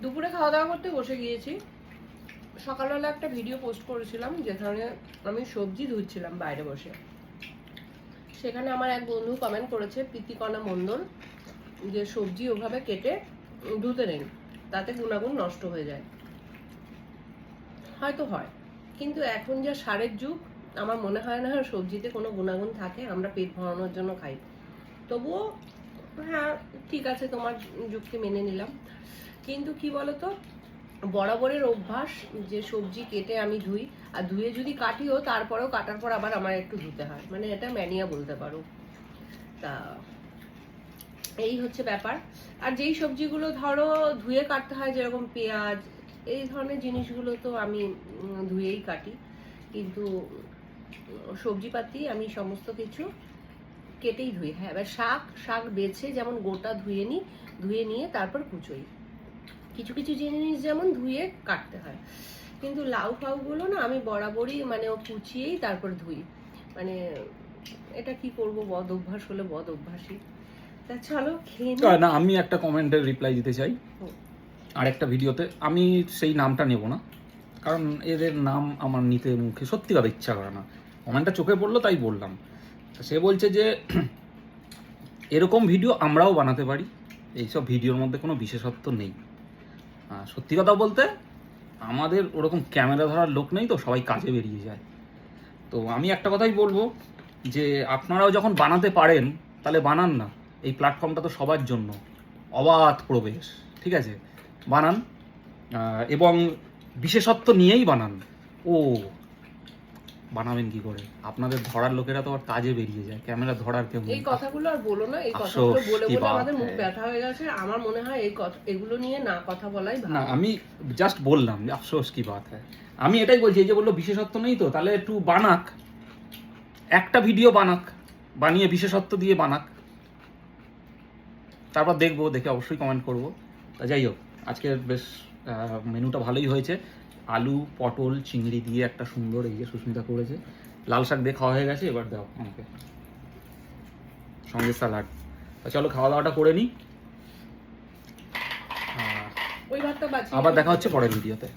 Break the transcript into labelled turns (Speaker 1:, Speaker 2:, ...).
Speaker 1: দুপুরে খাওয়া দাওয়া করতে বসে গিয়েছি। সকালবেলা একটা ভিডিও পোস্ট করেছিলাম যেখানে আমি সবজি ধুচ্ছিলাম বাইরে বসে। সেখানে আমার এক বন্ধু কমেন্ট করেছে, প্রীতিকণা মণ্ডল, যে সবজি ওভাবে কেটে ধুতে নেই, তাতে গুণাগুণ নষ্ট হয়ে যায়। হয়তো হয়, কিন্তু এখন যা সারের যুগ, আমার মনে হয় না সবজিতে কোনো গুণাগুণ থাকে। আমরা পেট ভরানোর জন্য খাই। তবুও হ্যাঁ, ঠিক আছে, তোমার যুক্তি মেনে নিলাম। কিন্তু কি বলতো, বরাবরের অভ্যাস যে সবজি কেটে আমি ধুই, আর ধুয়ে যদি কাটিও তারপরেও কাটার পর আবার আমার একটু ধুতে হয়, মানে এটা ম্যানিয়া বলতে পারো। তা এই হচ্ছে ব্যাপার। আর যেই সবজিগুলো ধরো ধুয়ে কাটতে হয়, যেরকম পেঁয়াজ, এই ধরনের জিনিসগুলো তো আমি ধুয়েই কাটি। কিন্তু সবজিপাতি আমি সমস্ত কিছু কেটেই ধুই। হ্যাঁ, এবার শাক বেছে যেমন গোটা ধুয়ে নিই, ধুয়ে নিয়ে তারপর কুচোই। কিছু কিছু জিনিস যেমন ধুয়ে কাটতে হয়, কিন্তু লাউ ফাউগুলো না আমি বরাবরই মানে ও কুচিয়েই তারপর ধুই। মানে এটা কি করব, বদ অভ্যাস হলে বদ অভ্যাসই। তা চলো খেয়ে নিই।
Speaker 2: না, আমি একটা কমেন্টের রিপ্লাই দিতে চাই। আরেকটা ভিডিওতে আমি সেই নামটা নেব না, কারণ এদের নাম আমার নিতে মুখে সত্যিকার ইচ্ছা করে না। কমেন্টটা চোখে পড়লো তাই বললাম। সে বলছে যে এরকম ভিডিও আমরাও বানাতে পারি, এইসব ভিডিওর মধ্যে কোনো বিশেষত্ব নেই। সত্যি কথা বলতে আমাদের ওরকম ক্যামেরা ধরার লোক নেই, তো সবাই কাজে বেরিয়ে যায়। তো আমি একটা কথাই বলবো যে আপনারাও যখন বানাতে পারেন তাহলে বানান না। এই প্ল্যাটফর্মটা তো সবার জন্য, অবাধ প্রবেশ, ঠিক আছে? বানান, এবং বিশেষত্ব নিয়েই বানান। ও বানাবেন কি করে? আপনাদের ধরার লোকেরা তো আর কাজে বেরিয়ে যায়, ক্যামেরা ধরার কেউ নেই।
Speaker 1: এই কথাগুলো আর বলো না, এই কথাগুলো বলে বলে আমাদের মুখ ব্যথা হয়ে গেছে। আমার মনে হয় এই কথা, এগুলো নিয়ে না কথা বলাই ভালো।
Speaker 2: না, আমি জাস্ট বললাম যে আফসোস কি বাত হ্যাঁ। আমি এটাই বলছি, এই যে বললো বিশেষত্ব নেই, তো তাহলে একটু বানাক, একটা ভিডিও বানাক, বানিয়ে বিশেষত্ব দিয়ে বানাক, তারপর দেখবো, দেখে অবশ্যই কমেন্ট করবো। তা যাই হোক, আজকে বেশ মেনুটা ভালোই হয়েছে। আলু, পটল, চিংড়ি দিয়ে একটা সুন্দর, এই যে সুস্মিতা করেছে, লাল শাক দিয়ে খাওয়া হয়ে গেছে। এবার দাও আমাকে, সঙ্গে স্যালাড। তা চলো খাওয়া দাওয়াটা করে নিই,
Speaker 1: ওই ভাতটা বাঁচিয়ে
Speaker 2: আবার দেখা হচ্ছে পরের ভিডিওতে।